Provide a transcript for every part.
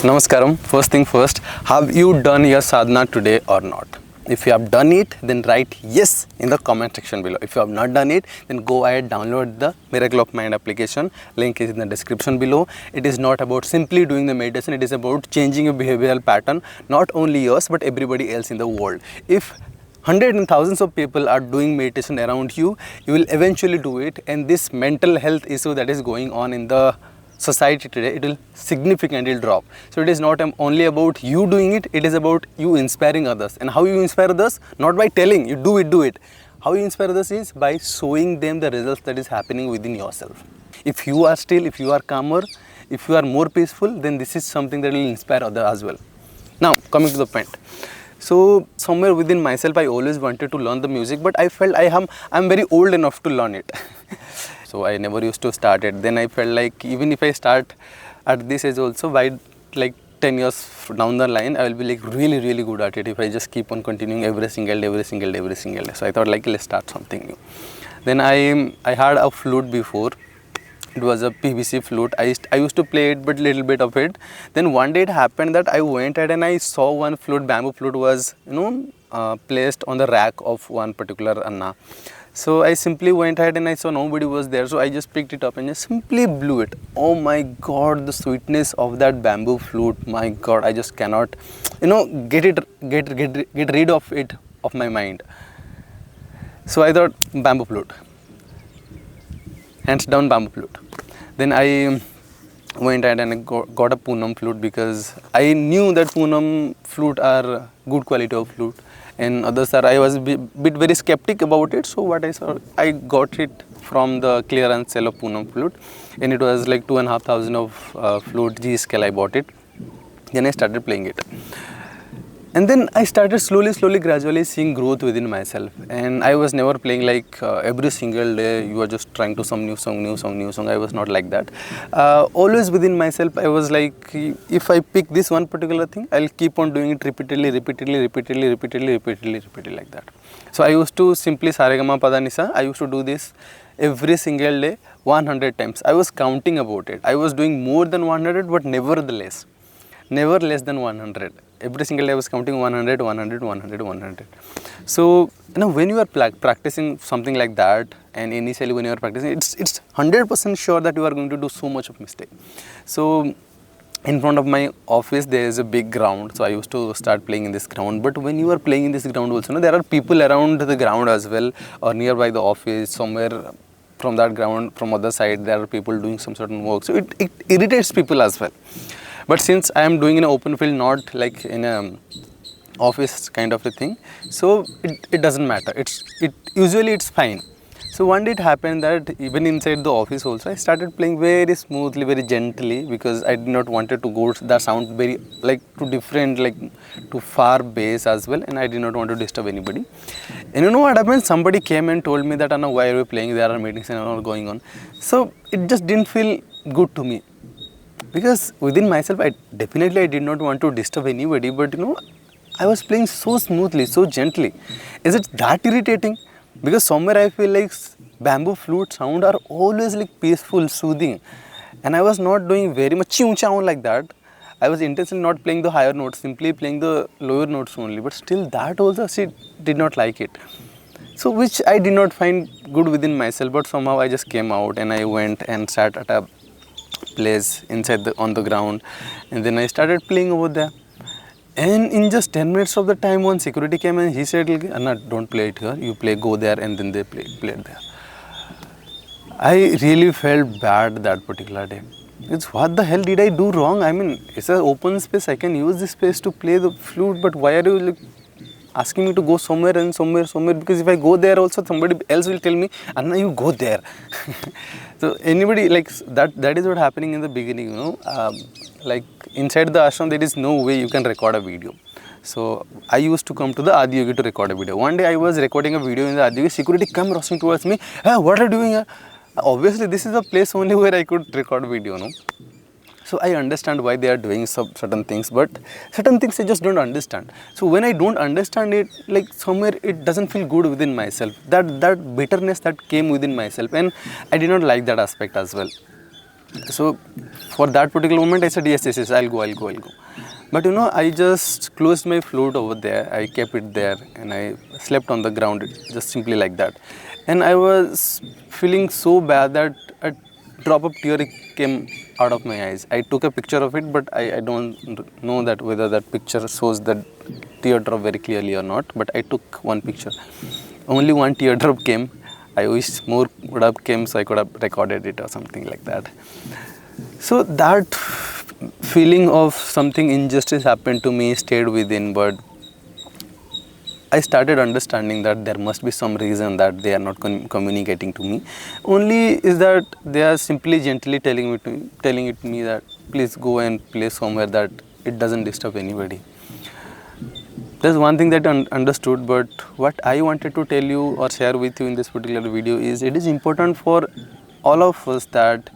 Namaskaram. First thing first, have you done your sadhana today or not? If you have done it, then write yes in the comment section below. If you have not done it, then go ahead, download the Miracle of Mind application. Link is in the description below. It is not about simply doing the meditation. It is about changing your behavioral pattern, not only yours but everybody else in the world. If hundreds and thousands of people are doing meditation around you, you will eventually do it, and this mental health issue that is going on in the society today, it will significantly drop. So it is not only about you doing it, it is about you inspiring others. And how you inspire others? Not by telling you do it. How you inspire others is by showing them the results that is happening within yourself. If you are still, if you are calmer, if you are more peaceful, then this is something that will inspire others as well. Now coming to the point. So somewhere within myself, I always wanted to learn the music, but I felt I'm very old enough to learn it. So I never used to start it. Then I felt like even if I start at this age also, by like 10 years down the line, I will be like really good at it if I just keep on continuing every single day. So I thought like, let's start something new. Then I had a flute before. It was a PVC flute. I used to play it, but little bit of it. Then one day it happened that I went ahead and I saw one flute, bamboo flute was placed on the rack of one particular Anna. So I simply went ahead and I saw nobody was there. So I just picked it up and just simply blew it. Oh my God, the sweetness of that bamboo flute. My God, I just cannot, get rid of it of my mind. So I thought bamboo flute. Hands down bamboo flute. Then I went ahead and I got a Poonam flute because I knew that Poonam flute are good quality of flute, and others are, I was bit very skeptic about it. So what I saw, I got it from the clearance sale of Poonam flute, and it was like 2,500 of flute G scale. I bought it. Then I started playing it. And then I started slowly, gradually seeing growth within myself. And I was never playing like every single day, you are just trying to some new song. I was not like that. Always within myself, I was like, if I pick this one particular thing, I'll keep on doing it repeatedly like that. So I used to simply Saregama Padanisa. I used to do this every single day 100 times. I was counting about it. I was doing more than 100, but nevertheless, never less than 100. Every single day I was counting 100. So when you are practicing something like that, and initially when you are practicing, it's 100% sure that you are going to do so much of mistake. So in front of my office there is a big ground, so I used to start playing in this ground. But when you are playing in this ground also, there are people around the ground as well, or nearby the office, somewhere from that ground, from other side, there are people doing some certain work. So it irritates people as well. But since I am doing in an open field, not like in a office kind of a thing, so it doesn't matter. Usually it's fine. So one day it happened that even inside the office also, I started playing very smoothly, very gently, because I did not wanted to go the sound very like to different, like to far bass as well, and I did not want to disturb anybody. And you know what happened? Somebody came and told me that, Anna, why are we playing? There are meetings and all going on. So it just didn't feel good to me. Because within myself, I did not want to disturb anybody, but I was playing so smoothly, so gently. Is it that irritating? Because somewhere I feel like bamboo flute sound are always like peaceful, soothing. And I was not doing very much chow like that. I was intentionally not playing the higher notes, simply playing the lower notes only. But still that also she did not like it. So which I did not find good within myself, but somehow I just came out and I went and sat at a place inside on the ground, and then I started playing over there. And in just 10 minutes of the time, one security came and he said, Anna, don't play it here, you go there, and then they played there. I really felt bad that particular day. It's what the hell did I do wrong? I mean, it's an open space, I can use this space to play the flute, but why are you asking me to go somewhere, because if I go there also, somebody else will tell me, Anna, you go there. So anybody like that is what happening in the beginning, like inside the ashram there is no way you can record a video. So I used to come to the Adi Yogi to record a video. One day I was recording a video in the Adi Yogi, security come rushing towards me, hey, what are you doing here? Obviously this is a place only where I could record video, So I understand why they are doing certain things, but certain things I just don't understand. So when I don't understand it, like somewhere it doesn't feel good within myself. That bitterness that came within myself, and I did not like that aspect as well. So for that particular moment, I said, yes, yes, yes, I'll go, I'll go, I'll go. But I just closed my flute over there. I kept it there and I slept on the ground, just simply like that. And I was feeling so bad that a drop of tear came out of my eyes. I took a picture of it, but I don't know that whether that picture shows the teardrop very clearly or not. But I took one picture. Only one teardrop came. I wish more would have came so I could have recorded it or something like that. So that feeling of something injustice happened to me stayed within, but I started understanding that there must be some reason that they are not communicating to me. Only is that they are simply gently telling it to me that please go and play somewhere that it doesn't disturb anybody. There's one thing that I understood, but what I wanted to tell you or share with you in this particular video is it is important for all of us that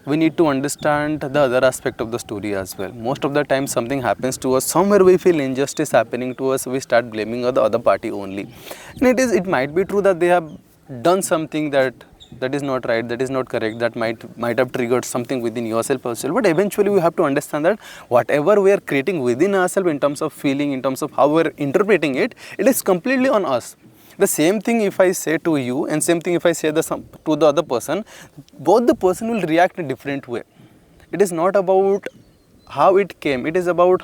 we need to understand the other aspect of the story as well. Most of the time something happens to us, somewhere we feel injustice happening to us, we start blaming the other party only. And it might be true that they have done something that is not right, that is not correct, that might have triggered something within yourself as well. But eventually we have to understand that whatever we are creating within ourselves in terms of feeling, in terms of how we are interpreting it, it is completely on us. The same thing if I say to you and same thing if I say to the other person, both the person will react in a different way. It is not about how it came, it is about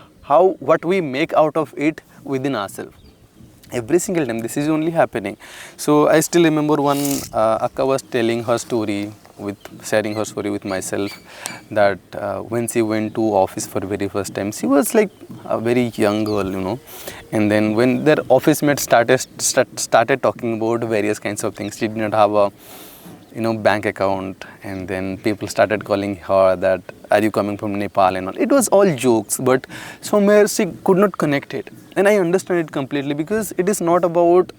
what we make out of it within ourselves. Every single time this is only happening. So I still remember one Akka was telling her story, sharing her story with myself, that when she went to office for the very first time, she was like a very young girl, and then when their office mates started talking about various kinds of things, she did not have a bank account, and then people started calling her that, are you coming from Nepal and all. It was all jokes, but somewhere she could not connect it. And I understand it completely, because it is not about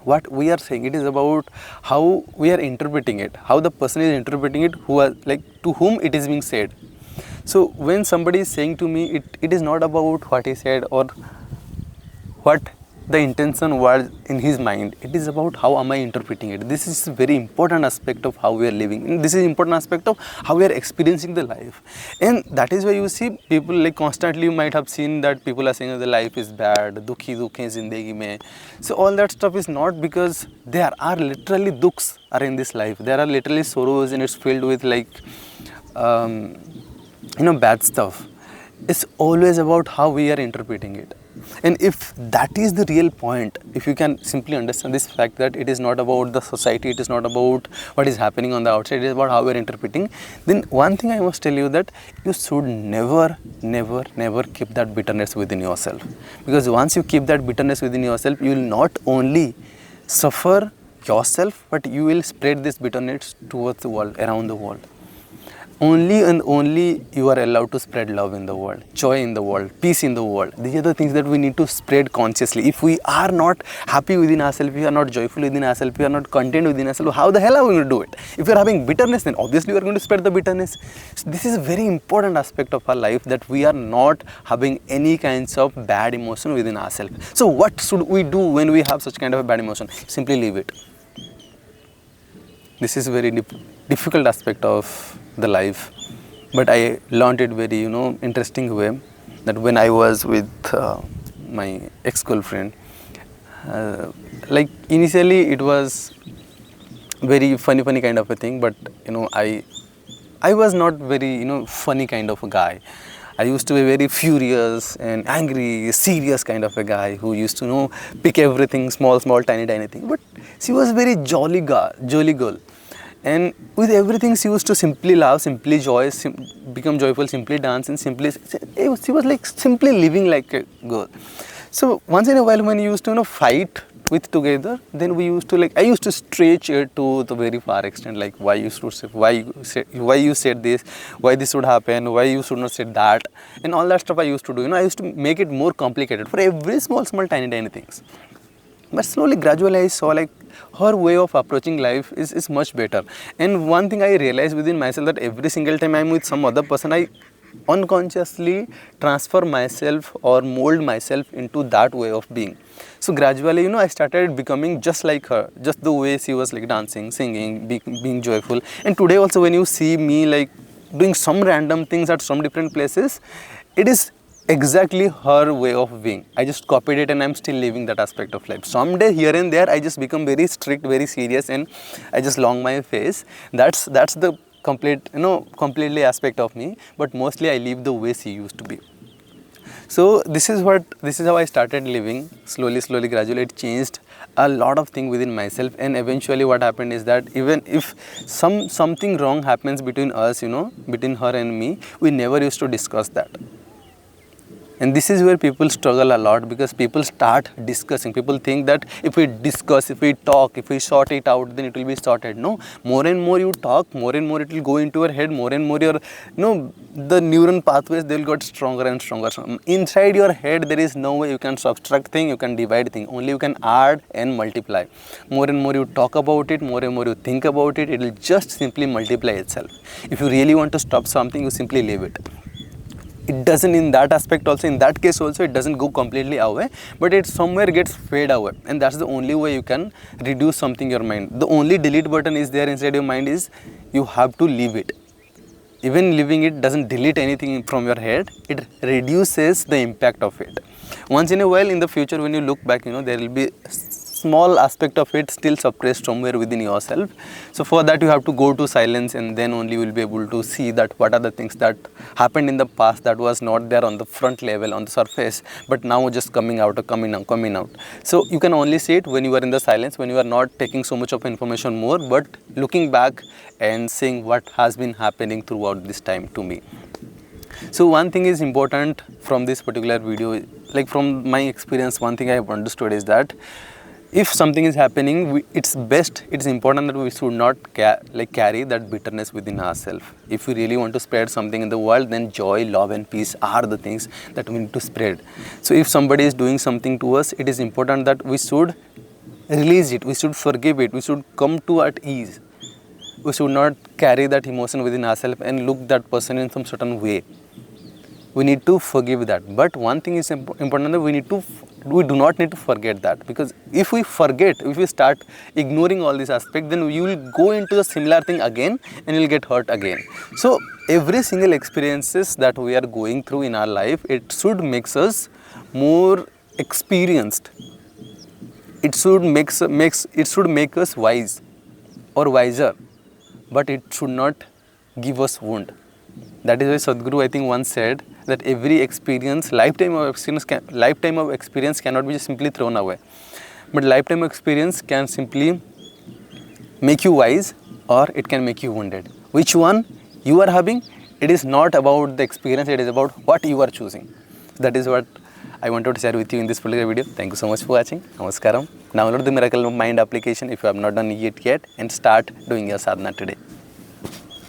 what we are saying, it is about how we are interpreting it, how the person is interpreting it, to whom it is being said. So when somebody is saying to me, it is not about what he said or what the intention was in his mind. It is about how am I interpreting it. This is a very important aspect of how we are living. And this is important aspect of how we are experiencing the life. And that is why you see people like constantly, you might have seen that people are saying that the life is bad, dukhi zindagi mein. So all that stuff is not because there are literally dukhs are in this life. There are literally sorrows and it's filled with bad stuff. It's always about how we are interpreting it. And if that is the real point, if you can simply understand this fact that it is not about the society, it is not about what is happening on the outside, it is about how we are interpreting, then one thing I must tell you, that you should never keep that bitterness within yourself. Because once you keep that bitterness within yourself, you will not only suffer yourself, but you will spread this bitterness towards the world, around the world. Only and only you are allowed to spread love in the world, joy in the world, peace in the world. These are the things that we need to spread consciously. If we are not happy within ourselves, we are not joyful within ourselves, we are not content within ourselves, how the hell are we going to do it? If we are having bitterness, then obviously we are going to spread the bitterness. So this is a very important aspect of our life, that we are not having any kinds of bad emotion within ourselves. So what should we do when we have such kind of a bad emotion? Simply leave it. This is a very difficult aspect of the life, but I learned it very interesting way, that when I was with my ex-girlfriend, initially it was very funny kind of a thing, but I was not very funny kind of a guy. I used to be very furious and angry, serious kind of a guy who used to pick everything small, tiny thing. But she was very jolly girl. And with everything, she used to simply laugh, simply become joyful, simply dance, and she was like simply living like a girl. So once in a while, when we used to fight with together, then we used to I used to stretch it to the very far extent, like why you said this, why this would happen, why you should not say that, and all that stuff I used to do. I used to make it more complicated for every small, tiny things. But slowly, gradually, I saw her way of approaching life is much better. And one thing I realized within myself, that every single time I'm with some other person, I unconsciously transfer myself or mold myself into that way of being. So gradually, I started becoming just like her, just the way she was dancing, singing, being joyful. And today also, when you see me doing some random things at some different places, it is exactly her way of being. I just copied it and I'm still living that aspect of life. Someday here and there I just become very strict, very serious, and I just long my face. That's the complete, completely aspect of me, but mostly I live the way she used to be. So this is how I started living. Slowly, gradually it changed a lot of things within myself, and eventually what happened is that even if something wrong happens between us, between her and me, we never used to discuss that. And this is where people struggle a lot, because people start discussing. People think that if we discuss, if we talk, if we sort it out, then it will be sorted. No, more and more you talk, more and more it will go into your head, more and more your, the neuron pathways, they will get stronger and stronger. So inside your head, there is no way you can subtract thing, you can divide thing. Only you can add and multiply. More and more you talk about it, more and more you think about it, it will just simply multiply itself. If you really want to stop something, you simply leave it. It doesn't, in that aspect also, in that case also, it doesn't go completely away, but it somewhere gets fade away, and that's the only way you can reduce something in your mind. The only delete button is there inside your mind is you have to leave it. Even leaving it doesn't delete anything from your head, it reduces the impact of it. Once in a while in the future, when you look back, there will be small aspect of it still suppressed somewhere within yourself. So for that you have to go to silence, and then only you will be able to see that what are the things that happened in the past that was not there on the front level, on the surface, but now just coming out or coming out. So you can only see it when you are in the silence, when you are not taking so much of information more, but looking back and seeing what has been happening throughout this time to me. So one thing is important from this particular video, like from my experience, one thing I have understood is that if something is happening, it's important that we should not carry that bitterness within ourselves. If we really want to spread something in the world, then joy, love and peace are the things that we need to spread. So if somebody is doing something to us, it is important that we should release it, we should forgive it, we should come to at ease. We should not carry that emotion within ourselves and look that person in some certain way. We need to forgive that. But one thing is important, that we do not need to forget that, because if we forget, if we start ignoring all these aspects, then you will go into a similar thing again and you will get hurt again. So every single experiences that we are going through in our life, it should make us more experienced. It should make us wise or wiser, but it should not give us wound. That is why Sadhguru, I think, once said that every experience, lifetime of experience cannot be simply thrown away. But lifetime of experience can simply make you wise, or it can make you wounded. Which one you are having, it is not about the experience, it is about what you are choosing. That is what I wanted to share with you in this particular video. Thank you so much for watching. Namaskaram. Download the Miracle of Mind application if you have not done it yet, and start doing your sadhana today.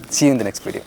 See you in the next video.